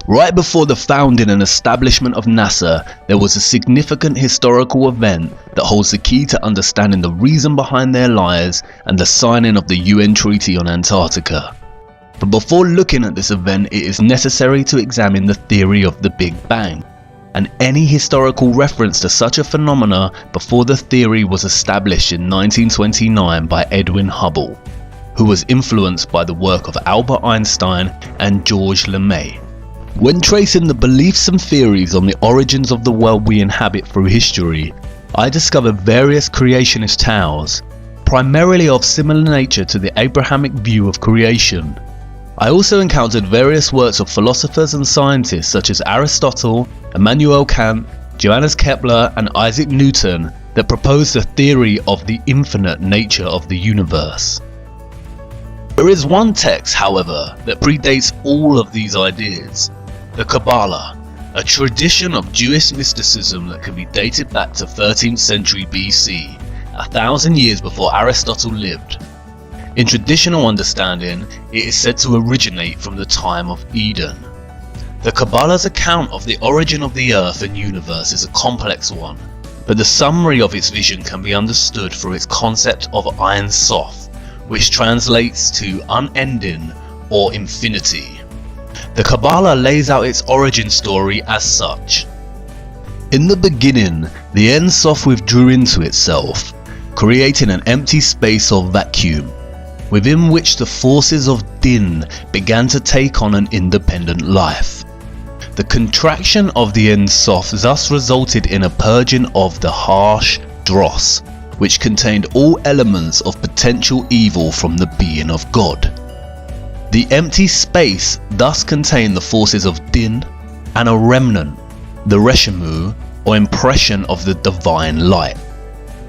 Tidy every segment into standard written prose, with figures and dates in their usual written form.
Right before the founding and establishment of NASA, there was a significant historical event that holds the key to understanding the reason behind their lies and the signing of the UN Treaty on Antarctica. But before looking at this event, it is necessary to examine the theory of the Big Bang, and any historical reference to such a phenomena before the theory was established in 1929 by Edwin Hubble, who was influenced by the work of Albert Einstein and Georges Lemay. When tracing the beliefs and theories on the origins of the world we inhabit through history, I discovered various creationist tales, primarily of similar nature to the Abrahamic view of creation. I also encountered various works of philosophers and scientists such as Aristotle, Immanuel Kant, Johannes Kepler and Isaac Newton that proposed a theory of the infinite nature of the universe. There is one text, however, that predates all of these ideas. The Kabbalah, a tradition of Jewish mysticism that can be dated back to 13th century BC, 1,000 years before Aristotle lived. In traditional understanding, it is said to originate from the time of Eden. The Kabbalah's account of the origin of the earth and universe is a complex one, but the summary of its vision can be understood through its concept of Ein Sof, which translates to unending or infinity. The Kabbalah lays out its origin story as such. In the beginning, the Ein Sof withdrew into itself, creating an empty space or vacuum, within which the forces of Din began to take on an independent life. The contraction of the Ein Sof thus resulted in a purging of the harsh dross, which contained all elements of potential evil from the being of God. The empty space thus contained the forces of Din and a remnant, the Reshimu, or impression of the divine light.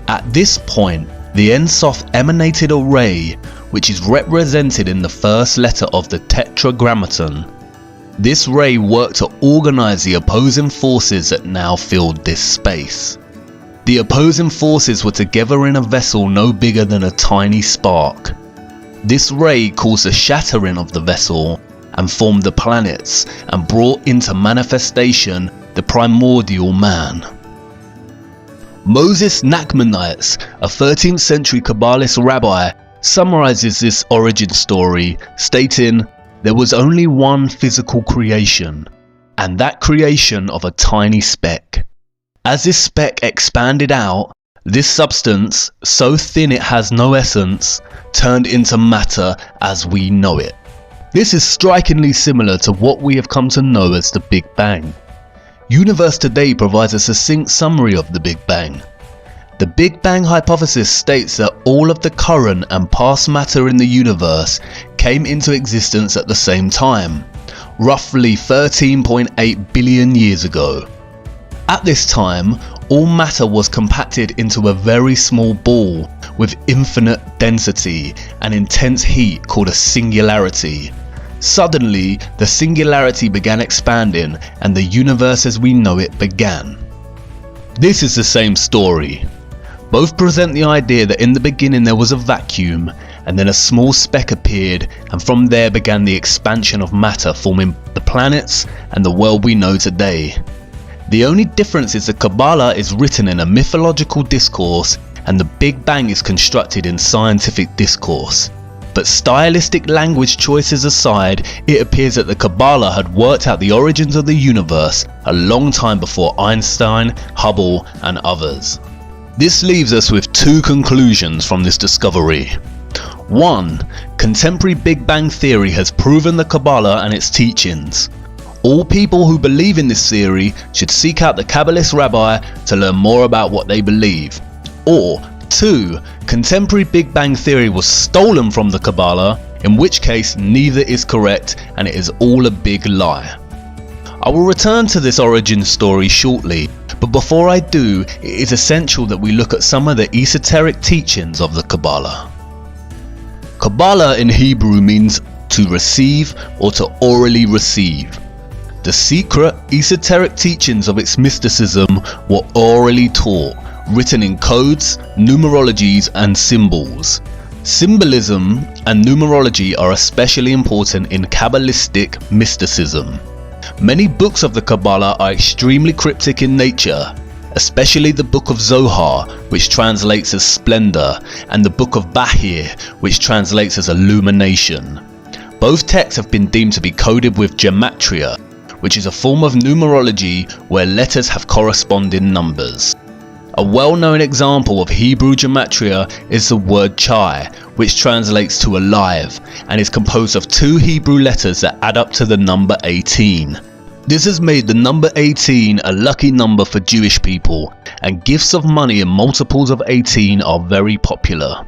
At this point, the Ein Sof emanated a ray, which is represented in the first letter of the Tetragrammaton. This ray worked to organize the opposing forces that now filled this space. The opposing forces were together in a vessel no bigger than a tiny spark. This ray caused the shattering of the vessel and formed the planets and brought into manifestation the primordial man. Moses Nachmanides, a 13th century Kabbalist rabbi, summarizes this origin story, stating, "There was only one physical creation, and that creation of a tiny speck. As this speck expanded out, this substance, so thin it has no essence, turned into matter as we know it." This is strikingly similar to what we have come to know as the Big Bang. Universe Today provides a succinct summary of the Big Bang. The Big Bang hypothesis states that all of the current and past matter in the universe came into existence at the same time, roughly 13.8 billion years ago. At this time, all matter was compacted into a very small ball with infinite density and intense heat called a singularity. Suddenly, the singularity began expanding and the universe as we know it began. This is the same story. Both present the idea that in the beginning there was a vacuum and then a small speck appeared, and from there began the expansion of matter, forming the planets and the world we know today. The only difference is the Kabbalah is written in a mythological discourse and the Big Bang is constructed in scientific discourse. But stylistic language choices aside, it appears that the Kabbalah had worked out the origins of the universe a long time before Einstein, Hubble and others. This leaves us with two conclusions from this discovery. 1. Contemporary Big Bang theory has proven the Kabbalah and its teachings. All people who believe in this theory should seek out the Kabbalist rabbi to learn more about what they believe. Or 2. Contemporary Big Bang theory was stolen from the Kabbalah, in which case neither is correct and it is all a big lie. I will return to this origin story shortly, but before I do, it is essential that we look at some of the esoteric teachings of the Kabbalah. Kabbalah in Hebrew means to receive or to orally receive. The secret, esoteric teachings of its mysticism were orally taught, written in codes, numerologies and symbols. Symbolism and numerology are especially important in Kabbalistic mysticism. Many books of the Kabbalah are extremely cryptic in nature, especially the Book of Zohar, which translates as splendor, and the Book of Bahir, which translates as illumination. Both texts have been deemed to be coded with gematria, which is a form of numerology where letters have corresponding numbers. A well-known example of Hebrew gematria is the word chai, which translates to alive, and is composed of 2 Hebrew letters that add up to the number 18. This has made the number 18 a lucky number for Jewish people, and gifts of money in multiples of 18 are very popular.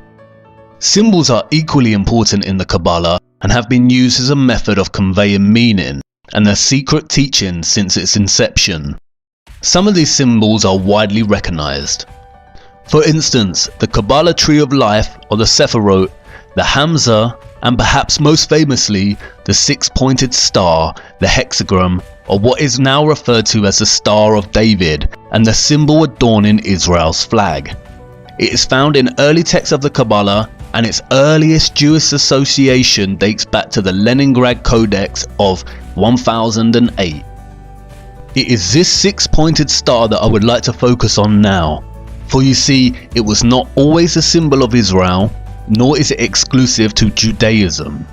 Symbols are equally important in the Kabbalah and have been used as a method of conveying meaning and their secret teachings since its inception. Some of these symbols are widely recognized. For instance, the Kabbalah Tree of Life, or the Sephirot, the Hamza, and perhaps most famously, the 6-pointed star, the hexagram, or what is now referred to as the Star of David, and the symbol adorning Israel's flag. It is found in early texts of the Kabbalah, and its earliest Jewish association dates back to the Leningrad Codex of 1008. It is this 6-pointed star that I would like to focus on now, for you see, it was not always a symbol of Israel, nor is it exclusive to Judaism.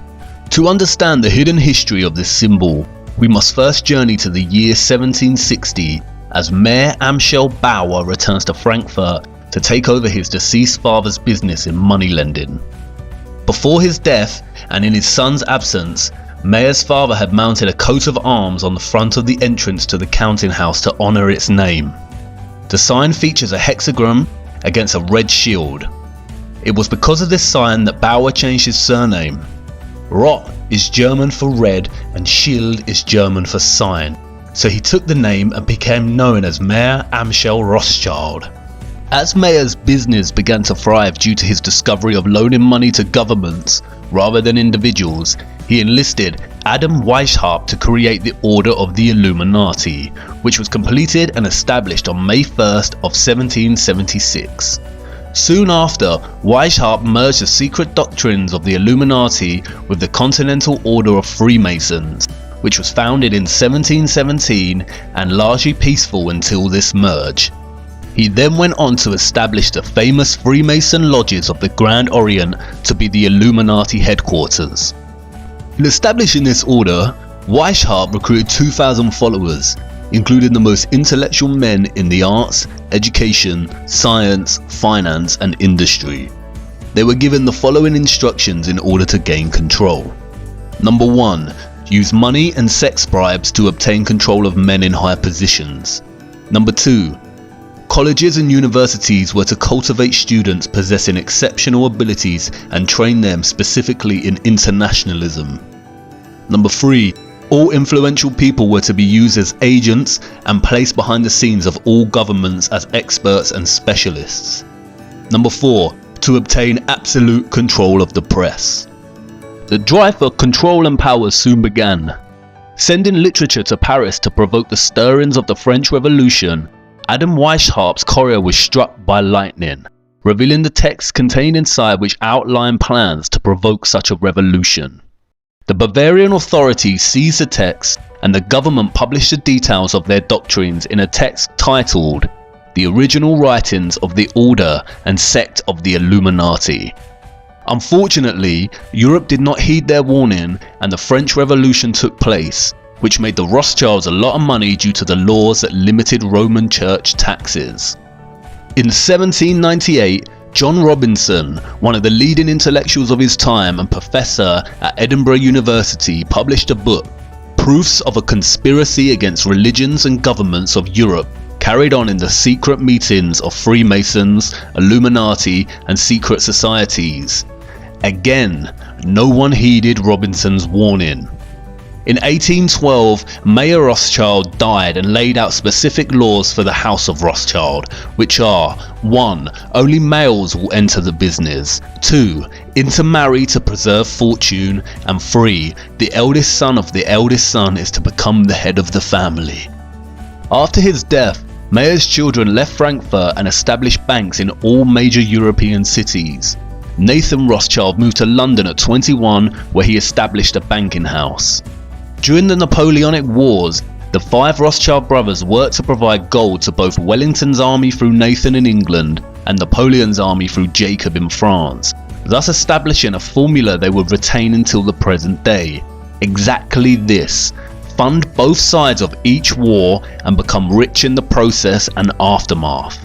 To understand the hidden history of this symbol, we must first journey to the year 1760 as Mayor Amschel Bauer returns to Frankfurt to take over his deceased father's business in moneylending. Before his death and in his son's absence, Mayer's father had mounted a coat of arms on the front of the entrance to the counting house to honour its name. The sign features a hexagram against a red shield. It was because of this sign that Bauer changed his surname. Roth is German for red and Schild is German for sign, so he took the name and became known as Mayor Amschel Rothschild. As Mayer's business began to thrive due to his discovery of loaning money to governments rather than individuals, he enlisted Adam Weishaupt to create the Order of the Illuminati, which was completed and established on May 1st of 1776. Soon after, Weishaupt merged the secret doctrines of the Illuminati with the Continental Order of Freemasons, which was founded in 1717 and largely peaceful until this merge. He then went on to establish the famous Freemason lodges of the Grand Orient to be the Illuminati headquarters. In establishing this order, Weishaupt recruited 2,000 followers, including the most intellectual men in the arts, education, science, finance and industry. They were given the following instructions in order to gain control. Number 1. Use money and sex bribes to obtain control of men in high positions. Number 2. Colleges and universities were to cultivate students possessing exceptional abilities and train them specifically in internationalism. Number 3. All influential people were to be used as agents and placed behind the scenes of all governments as experts and specialists. Number 4. To obtain absolute control of the press. The drive for control and power soon began. Sending literature to Paris to provoke the stirrings of the French Revolution, Adam Weishaupt's courier was struck by lightning, revealing the text contained inside which outlined plans to provoke such a revolution. The Bavarian authorities seized the text and the government published the details of their doctrines in a text titled The Original Writings of the Order and Sect of the Illuminati. Unfortunately, Europe did not heed their warning and the French Revolution took place, which made the Rothschilds a lot of money due to the laws that limited Roman Church taxes. In 1798, John Robinson, one of the leading intellectuals of his time and professor at Edinburgh University, published a book, Proofs of a Conspiracy Against Religions and Governments of Europe, carried on in the secret meetings of Freemasons, Illuminati and secret societies. Again, no one heeded Robinson's warning. In 1812, Mayor Rothschild died and laid out specific laws for the House of Rothschild, which are 1. Only males will enter the business, 2. Intermarry to preserve fortune, and 3. The eldest son of the eldest son is to become the head of the family. After his death, Mayer's children left Frankfurt and established banks in all major European cities. Nathan Rothschild moved to London at 21, where he established a banking house. During the Napoleonic Wars, the 5 Rothschild brothers worked to provide gold to both Wellington's army through Nathan in England and Napoleon's army through Jacob in France, thus establishing a formula they would retain until the present day. Exactly this: fund both sides of each war and become rich in the process and aftermath.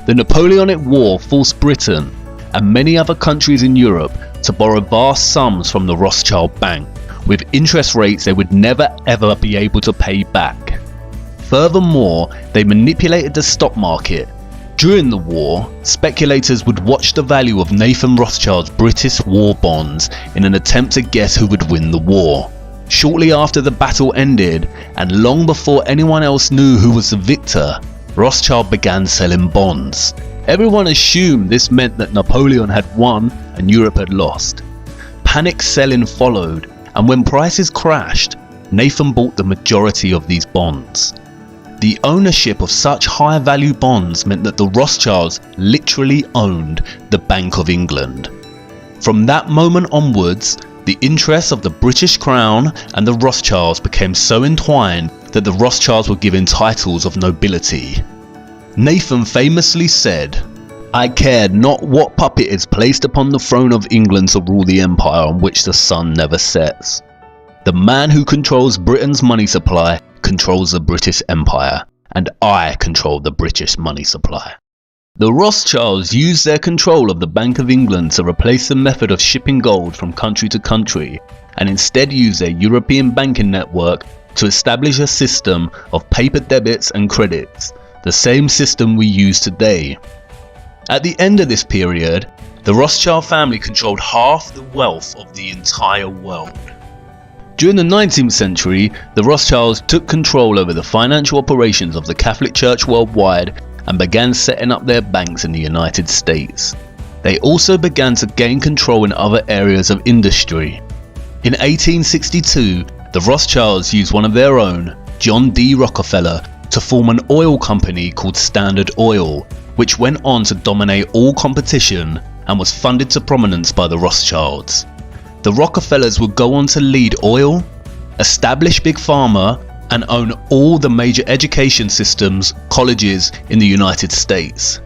The Napoleonic War forced Britain and many other countries in Europe to borrow vast sums from the Rothschild Bank, with interest rates they would never ever be able to pay back. Furthermore, they manipulated the stock market. During the war, speculators would watch the value of Nathan Rothschild's British war bonds in an attempt to guess who would win the war. Shortly after the battle ended, and long before anyone else knew who was the victor, Rothschild began selling bonds. Everyone assumed this meant that Napoleon had won and Europe had lost. Panic selling followed, and when prices crashed, Nathan bought the majority of these bonds. The ownership of such high value bonds meant that the Rothschilds literally owned the Bank of England. From that moment onwards, the interests of the British Crown and the Rothschilds became so entwined that the Rothschilds were given titles of nobility. Nathan famously said, "I cared not what puppet is placed upon the throne of England to rule the empire on which the sun never sets. The man who controls Britain's money supply controls the British Empire, and I control the British money supply." The Rothschilds used their control of the Bank of England to replace the method of shipping gold from country to country, and instead used their European banking network to establish a system of paper debits and credits, the same system we use today. At the end of this period, the Rothschild family controlled half the wealth of the entire world. During the 19th century, the Rothschilds took control over the financial operations of the Catholic Church worldwide and began setting up their banks in the United States. They also began to gain control in other areas of industry. In 1862, the Rothschilds used one of their own, John D. Rockefeller, to form an oil company called Standard Oil, which went on to dominate all competition and was funded to prominence by the Rothschilds. The Rockefellers would go on to lead oil, establish Big Pharma, and own all the major education systems, colleges in the United States.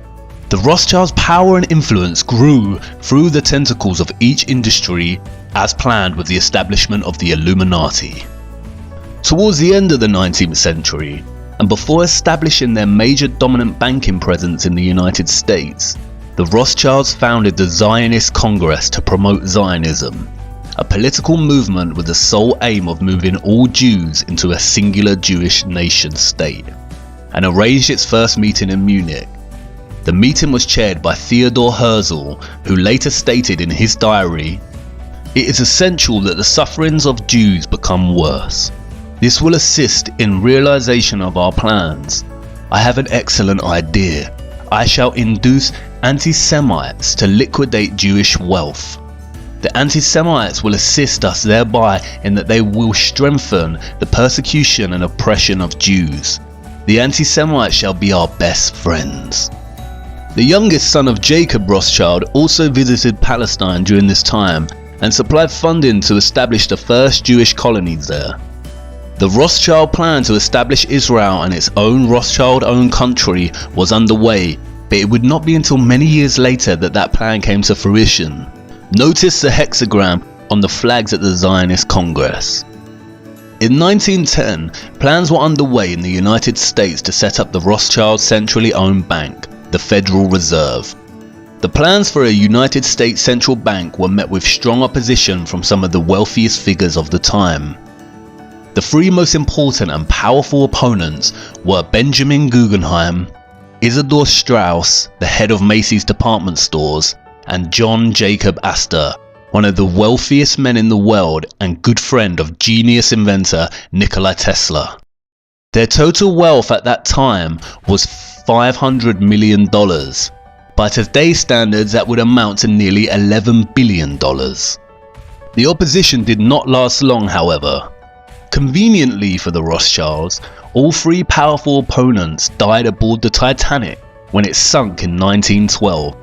The Rothschilds' power and influence grew through the tentacles of each industry as planned with the establishment of the Illuminati. Towards the end of the 19th century, and before establishing their major dominant banking presence in the United States, the Rothschilds founded the Zionist Congress to promote Zionism, a political movement with the sole aim of moving all Jews into a singular Jewish nation state, and arranged its first meeting in Munich. The meeting was chaired by Theodor Herzl, who later stated in his diary, "It is essential that the sufferings of Jews become worse. This will assist in realization of our plans. I have an excellent idea. I shall induce anti-Semites to liquidate Jewish wealth. The anti-Semites will assist us thereby in that they will strengthen the persecution and oppression of Jews. The anti-Semites shall be our best friends." The youngest son of Jacob Rothschild also visited Palestine during this time and supplied funding to establish the first Jewish colonies there. The Rothschild plan to establish Israel and its own Rothschild-owned country was underway, but it would not be until many years later that that plan came to fruition. Notice the hexagram on the flags at the Zionist Congress. In 1910, plans were underway in the United States to set up the Rothschild centrally owned bank, the Federal Reserve. The plans for a United States central bank were met with strong opposition from some of the wealthiest figures of the time. The 3 most important and powerful opponents were Benjamin Guggenheim, Isidor Straus, the head of Macy's department stores, and John Jacob Astor, one of the wealthiest men in the world and good friend of genius inventor Nikola Tesla. Their total wealth at that time was $500 million. By today's standards, that would amount to nearly $11 billion. The opposition did not last long, however. Conveniently for the Rothschilds, all 3 powerful opponents died aboard the Titanic when it sunk in 1912.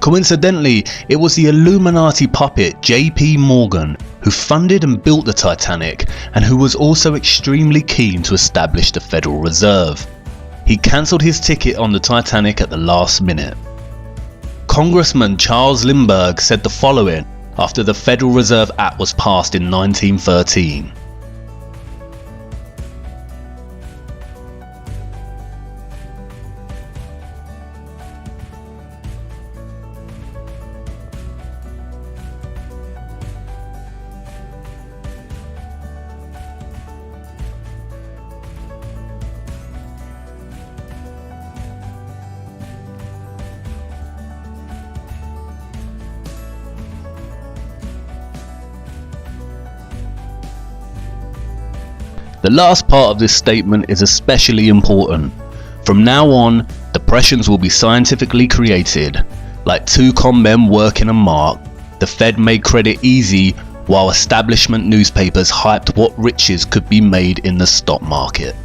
Coincidentally, it was the Illuminati puppet J.P. Morgan who funded and built the Titanic, and who was also extremely keen to establish the Federal Reserve. He cancelled his ticket on the Titanic at the last minute. Congressman Charles Lindbergh said the following after the Federal Reserve Act was passed in 1913. The last part of this statement is especially important. From now on, depressions will be scientifically created. Like two con men working a mark, the Fed made credit easy while establishment newspapers hyped what riches could be made in the stock market.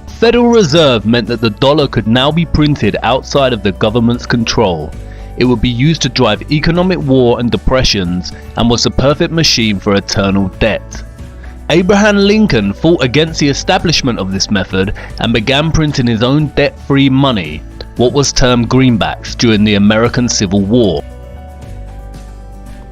Federal Reserve meant that the dollar could now be printed outside of the government's control. It would be used to drive economic war and depressions, and was the perfect machine for eternal debt. Abraham Lincoln fought against the establishment of this method and began printing his own debt-free money, what was termed greenbacks, during the American Civil War.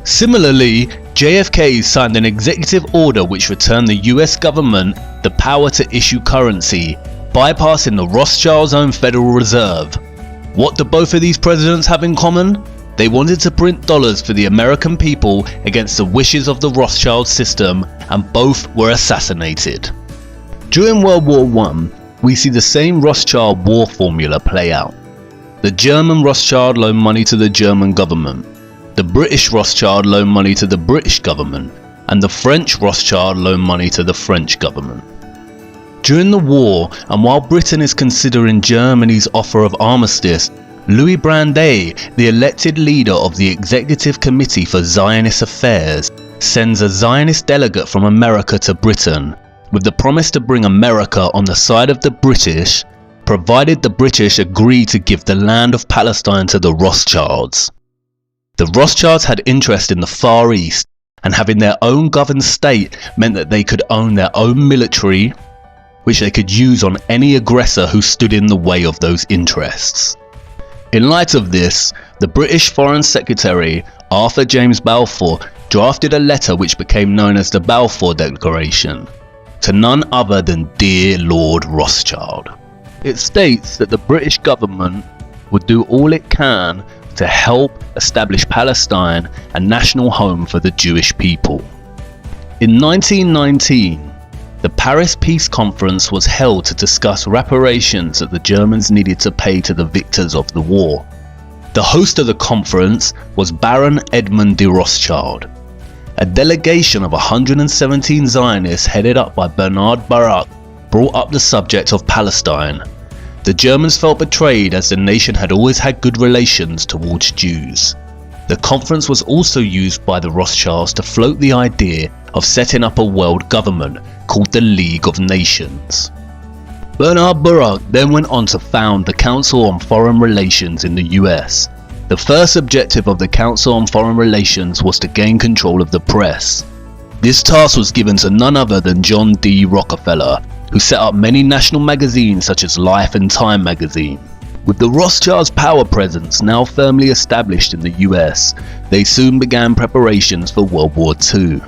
Similarly, JFK signed an executive order which returned the US government the power to issue currency, bypassing the Rothschilds' own Federal Reserve. What do both of these presidents have in common? They wanted to print dollars for the American people against the wishes of the Rothschild system, and both were assassinated. During World War I, we see the same Rothschild war formula play out. The German Rothschild loaned money to the German government, the British Rothschild loaned money to the British government, and the French Rothschild loaned money to the French government. During the war, and while Britain is considering Germany's offer of armistice, Louis Brandeis, the elected leader of the Executive Committee for Zionist Affairs, sends a Zionist delegate from America to Britain, with the promise to bring America on the side of the British, provided the British agree to give the land of Palestine to the Rothschilds. The Rothschilds had interest in the Far East, and having their own governed state meant that they could own their own military, which they could use on any aggressor who stood in the way of those interests. In light of this, the British Foreign Secretary, Arthur James Balfour, drafted a letter which became known as the Balfour Declaration, to none other than dear Lord Rothschild. It states that the British government would do all it can to help establish Palestine a national home for the Jewish people. In 1919, the Paris Peace Conference was held to discuss reparations that the Germans needed to pay to the victors of the war. The host of the conference was Baron Edmund de Rothschild. A delegation of 117 Zionists headed up by Bernard Baruch brought up the subject of Palestine. The Germans felt betrayed as the nation had always had good relations towards Jews. The conference was also used by the Rothschilds to float the idea of setting up a world government called the League of Nations. Bernard Baruch then went on to found the Council on Foreign Relations in the US. The first objective of the Council on Foreign Relations was to gain control of the press. This task was given to none other than John D. Rockefeller, who set up many national magazines such as Life and Time magazine. With the Rothschilds' power presence now firmly established in the US, they soon began preparations for World War II.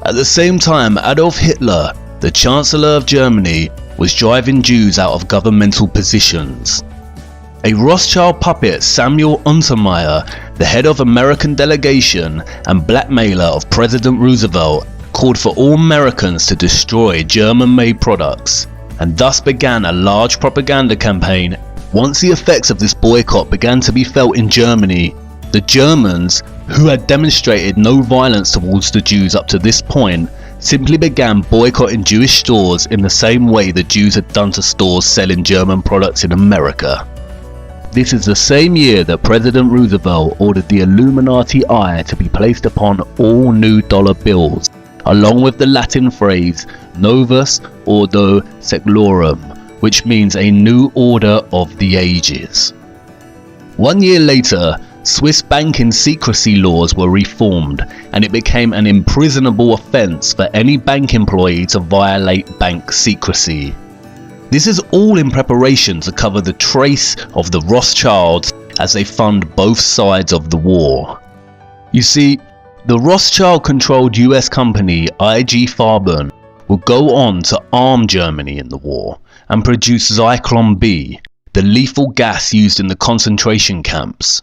At the same time, Adolf Hitler, the Chancellor of Germany, was driving Jews out of governmental positions. A Rothschild puppet, Samuel Untermyer, the head of American delegation and blackmailer of President Roosevelt, called for all Americans to destroy German-made products, and thus began a large propaganda campaign. Once the effects of this boycott began to be felt in Germany, the Germans, who had demonstrated no violence towards the Jews up to this point, simply began boycotting Jewish stores in the same way the Jews had done to stores selling German products in America. This is the same year that President Roosevelt ordered the Illuminati eye to be placed upon all new dollar bills, along with the Latin phrase Novus Ordo Seclorum, which means a new order of the ages. 1 year later, Swiss banking secrecy laws were reformed, and it became an imprisonable offence for any bank employee to violate bank secrecy. This is all in preparation to cover the trace of the Rothschilds as they fund both sides of the war. You see, the Rothschild-controlled US company IG Farben would go on to arm Germany in the war and produce Zyklon B, the lethal gas used in the concentration camps.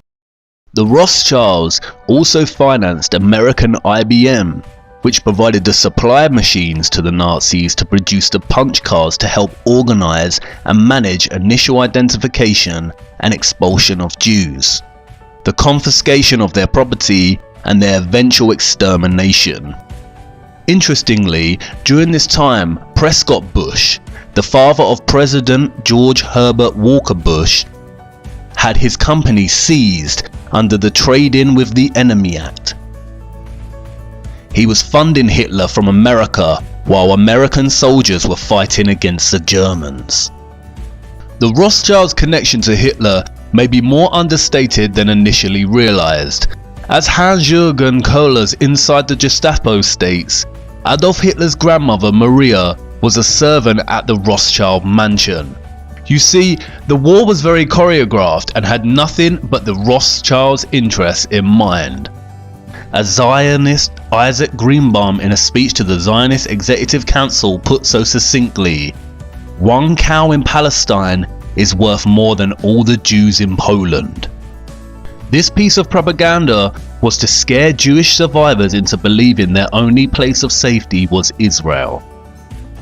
The Rothschilds also financed American IBM, which provided the supply machines to the Nazis to produce the punch cards to help organize and manage initial identification and expulsion of Jews, the confiscation of their property, and their eventual extermination. Interestingly, during this time, Prescott Bush, the father of President George Herbert Walker Bush, had his company seized under the Trade-in with the Enemy Act. He was funding Hitler from America while American soldiers were fighting against the Germans. The Rothschilds' connection to Hitler may be more understated than initially realized. As Hans-Jürgen Kohler's Inside the Gestapo states, Adolf Hitler's grandmother Maria was a servant at the Rothschild mansion. You see, the war was very choreographed and had nothing but the Rothschilds' interests in mind. As Zionist Isaac Greenbaum in a speech to the Zionist Executive Council put so succinctly, "One cow in Palestine is worth more than all the Jews in Poland." This piece of propaganda was to scare Jewish survivors into believing their only place of safety was Israel.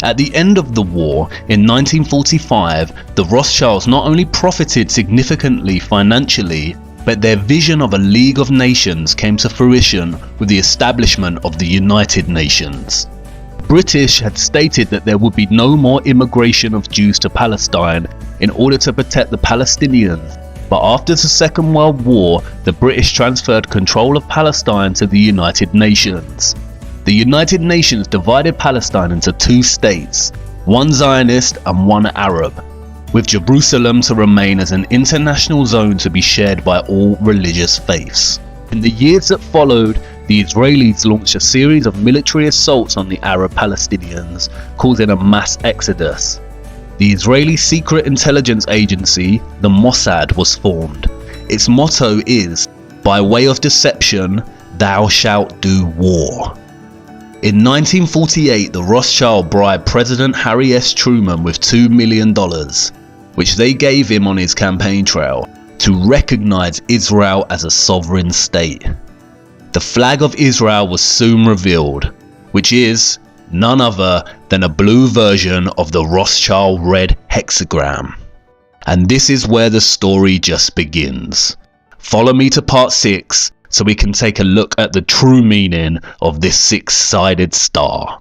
At the end of the war, in 1945, the Rothschilds not only profited significantly financially, but their vision of a League of Nations came to fruition with the establishment of the United Nations. British had stated that there would be no more immigration of Jews to Palestine in order to protect the Palestinians, but after the Second World War, the British transferred control of Palestine to the United Nations. The United Nations divided Palestine into two states, one Zionist and one Arab, with Jerusalem to remain as an international zone to be shared by all religious faiths. In the years that followed, the Israelis launched a series of military assaults on the Arab Palestinians, causing a mass exodus. The Israeli secret intelligence agency, the Mossad, was formed. Its motto is, "By way of deception, thou shalt do war." In 1948, the Rothschild bribed President Harry S. Truman with $2 million, which they gave him on his campaign trail, to recognize Israel as a sovereign state. The flag of Israel was soon revealed, which is none other than a blue version of the Rothschild red hexagram. And this is where the story just begins. Follow me to part 6 so we can take a look at the true meaning of this 6-sided star.